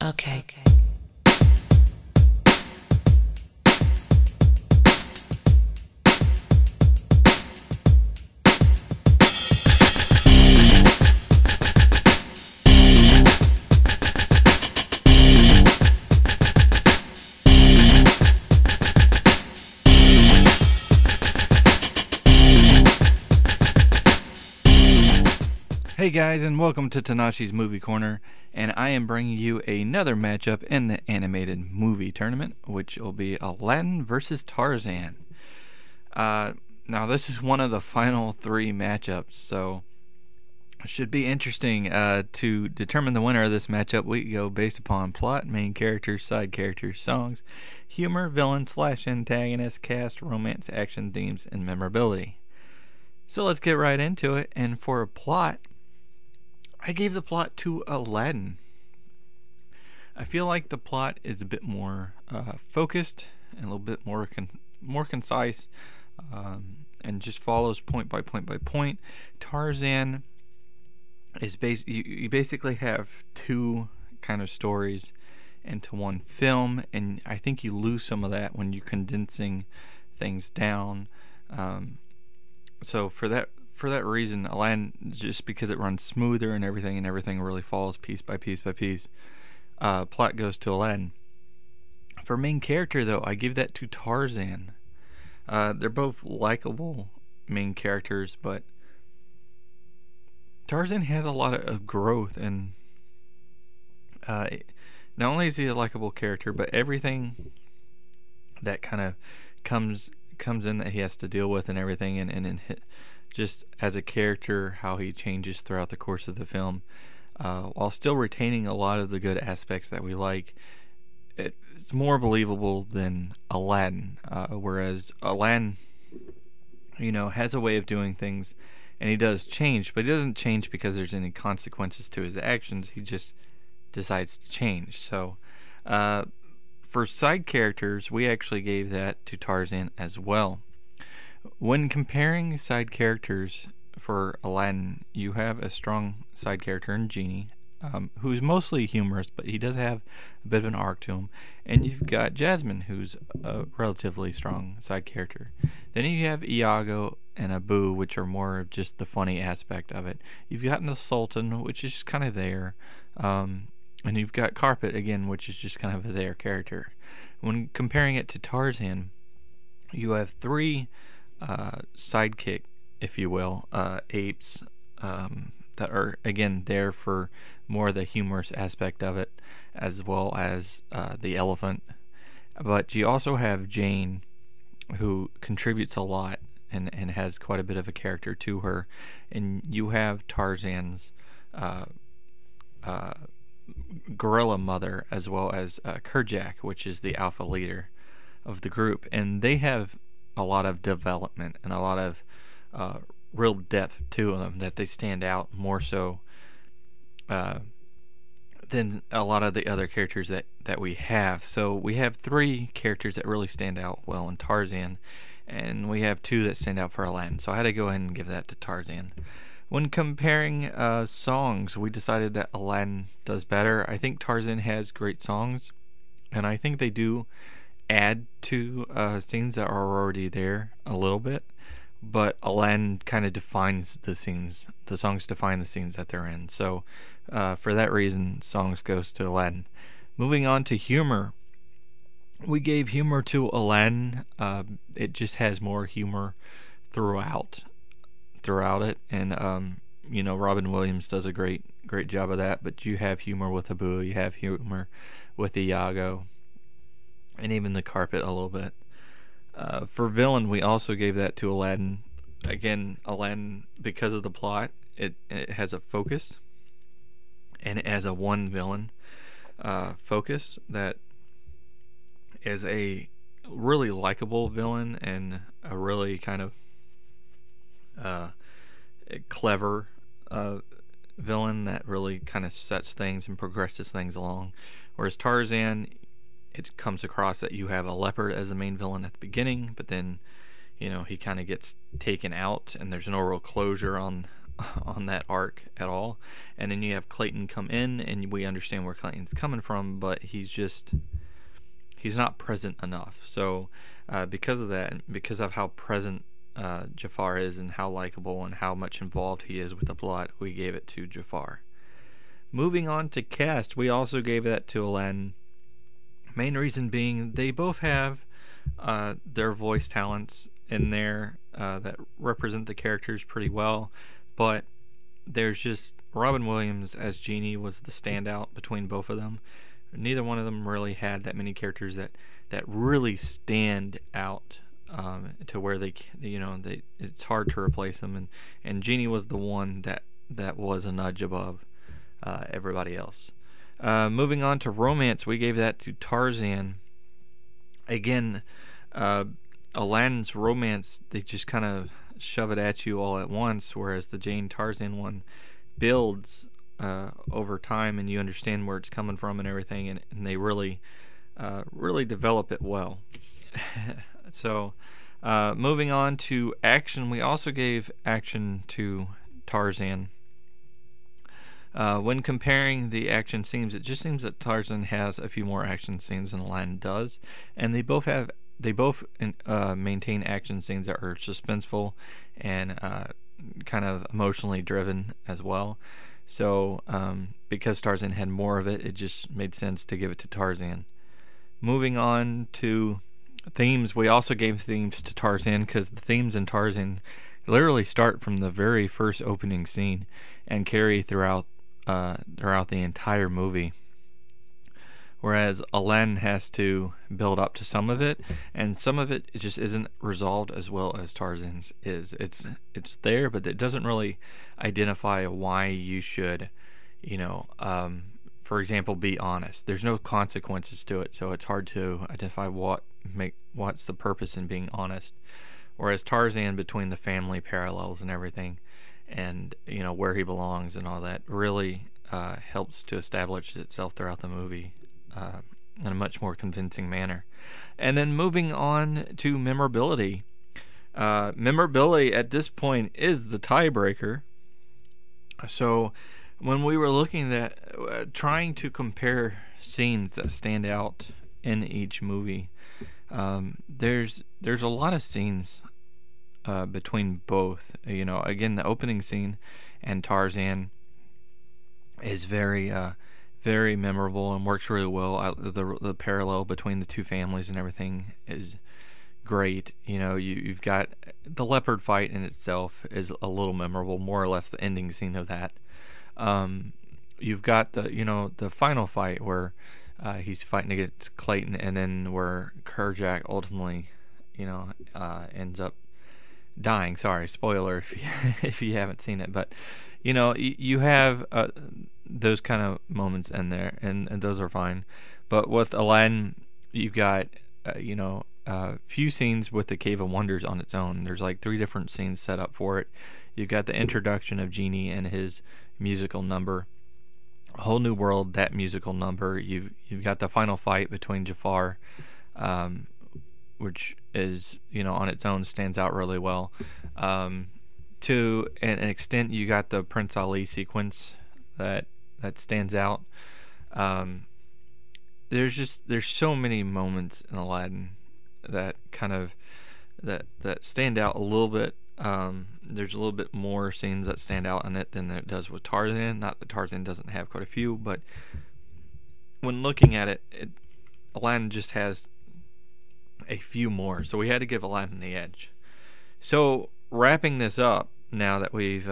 Okay. Hey guys, and welcome to Tnashi's Movie Corner, and I am bringing you another matchup in the animated movie tournament, which will be Aladdin versus Tarzan. Now this is one of the final three matchups, so it should be interesting. To determine the winner of this matchup, we go based upon plot, main characters, side characters, songs, humor, villain / antagonist, cast, romance, action, themes, and memorability. So let's get right into it, and for a plot, I gave the plot to Aladdin. I feel like the plot is a bit more focused and a little bit more concise, and just follows point by point by point. Tarzan is you basically have two kind of stories into one film, and I think you lose some of that when you're condensing things down. So for that reason, Aladdin, just because it runs smoother and everything really falls piece by piece by piece, plot goes to Aladdin. For main character, though, I give that to Tarzan. They're both likable main characters, but Tarzan has a lot of growth, and not only is he a likable character, but everything that kind of comes in that he has to deal with and everything, and just as a character, how he changes throughout the course of the film, while still retaining a lot of the good aspects that we like. It's more believable than Aladdin, whereas Aladdin, has a way of doing things, and he does change, but he doesn't change because there's any consequences to his actions. He just decides to change. So, for side characters, we actually gave that to Tarzan as well. When comparing side characters for Aladdin, you have a strong side character in Genie, who's mostly humorous, but he does have a bit of an arc to him. And you've got Jasmine, who's a relatively strong side character. Then you have Iago and Abu, which are more of just the funny aspect of it. You've got the Sultan, which is just kind of there. And you've got Carpet, again, which is just kind of a there character. When comparing it to Tarzan, you have three sidekick, if you will, apes, that are, again, there for more the humorous aspect of it, as well as the elephant. But you also have Jane, who contributes a lot and has quite a bit of a character to her. And you have Tarzan's gorilla mother, as well as Kerjak, which is the alpha leader of the group. And they have a lot of development and a lot of real depth to them, that they stand out more so than a lot of the other characters that we have. So we have three characters that really stand out well in Tarzan, and we have two that stand out for Aladdin. So I had to go ahead and give that to Tarzan. When comparing songs, we decided that Aladdin does better. I think Tarzan has great songs, and I think they do add to scenes that are already there a little bit, but Aladdin kind of defines the scenes. The songs define the scenes that they're in. So for that reason, songs goes to Aladdin. Moving on to humor, we gave humor to Aladdin. It just has more humor throughout it, and Robin Williams does a great job of that. But you have humor with Abu, you have humor with Iago, and even the Carpet a little bit. For villain, we also gave that to Aladdin. Again, Aladdin, because of the plot, it has a focus, and it has a one villain focus that is a really likable villain, and a really kind of clever villain that really kind of sets things and progresses things along. Whereas Tarzan, it comes across that you have a leopard as the main villain at the beginning, but then he kind of gets taken out, and there's no real closure on on that arc at all. And then you have Clayton come in, and we understand where Clayton's coming from, but he's not present enough. So because of that, because of how present Jafar is and how likable and how much involved he is with the plot, we gave it to Jafar. Moving on to cast, we also gave that to Aladdin. Main reason being they both have their voice talents in there that represent the characters pretty well, but there's just Robin Williams as Genie was the standout between both of them. Neither one of them really had that many characters that really stand out to where it's hard to replace them, and Genie was the one that was a nudge above everybody else. Moving on to romance, we gave that to Tarzan. Again, Aladdin's romance, they just kind of shove it at you all at once, whereas the Jane Tarzan one builds over time, and you understand where it's coming from and everything, and they really develop it well. So moving on to action, we also gave action to Tarzan. When comparing the action scenes, it just seems that Tarzan has a few more action scenes than Aladdin does, and they both maintain action scenes that are suspenseful and kind of emotionally driven as well. So because Tarzan had more of it, it just made sense to give it to Tarzan. Moving on to themes, we also gave themes to Tarzan because the themes in Tarzan literally start from the very first opening scene and carry throughout the entire movie, whereas Aladdin has to build up to some of it, and some of it just isn't resolved as well as Tarzan's is. It's there, but it doesn't really identify why you should, for example, be honest. There's no consequences to it, so it's hard to identify what's the purpose in being honest. Whereas Tarzan, between the family parallels and everything, and where he belongs and all that, really helps to establish itself throughout the movie in a much more convincing manner. And then moving on to memorability. Memorability at this point is the tiebreaker. So when we were looking at trying to compare scenes that stand out in each movie, there's a lot of scenes between both. Again, the opening scene and Tarzan is very memorable and works really well. The parallel between the two families and everything is great. You've got the leopard fight in itself is a little memorable, more or less the ending scene of that. You've got the final fight where he's fighting against Clayton, and then where Kerjak ultimately ends up dying. Sorry, spoiler if you haven't seen it, but you have those kind of moments in there, and those are fine. But with Aladdin, you've got few scenes with the Cave of Wonders on its own. There's like 3 different scenes set up for it. You've got the introduction of Genie and his musical number, A Whole New World, that musical number. You've got the final fight between Jafar, which is on its own stands out really well. To an extent, you got the Prince Ali sequence that stands out. There's so many moments in Aladdin that kind of that stand out a little bit. There's a little bit more scenes that stand out in it than it does with Tarzan. Not that Tarzan doesn't have quite a few, but when looking at it, Aladdin just has a few more. So we had to give Aladdin the edge. So wrapping this up, now that we've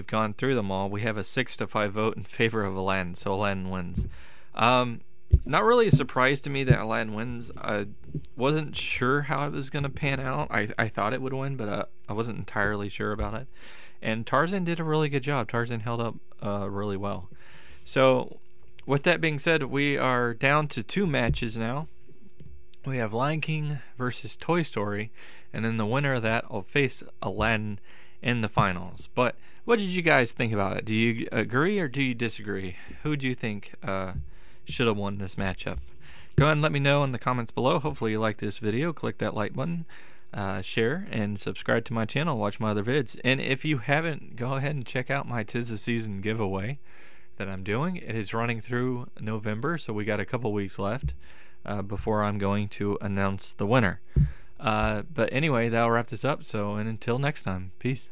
gone through them all, we have a 6-5 vote in favor of Aladdin. So Aladdin wins. Not really a surprise to me that Aladdin wins. I wasn't sure how it was going to pan out. I thought it would win, but I wasn't entirely sure about it. And Tarzan did a really good job. Tarzan held up really well. So with that being said, we are down to 2 matches now. We have Lion King versus Toy Story, and then the winner of that will face Aladdin in the finals. But what did you guys think about it? Do you agree or do you disagree? Who do you think should have won this matchup? Go ahead and let me know in the comments below. Hopefully you like this video. Click that like button. share, and subscribe to my channel. Watch my other vids. And if you haven't, go ahead and check out my 'Tis the Season giveaway that I'm doing. It is running through November, so we got a couple weeks left before I'm going to announce the winner. But anyway, that'll wrap this up. So, and until next time, peace.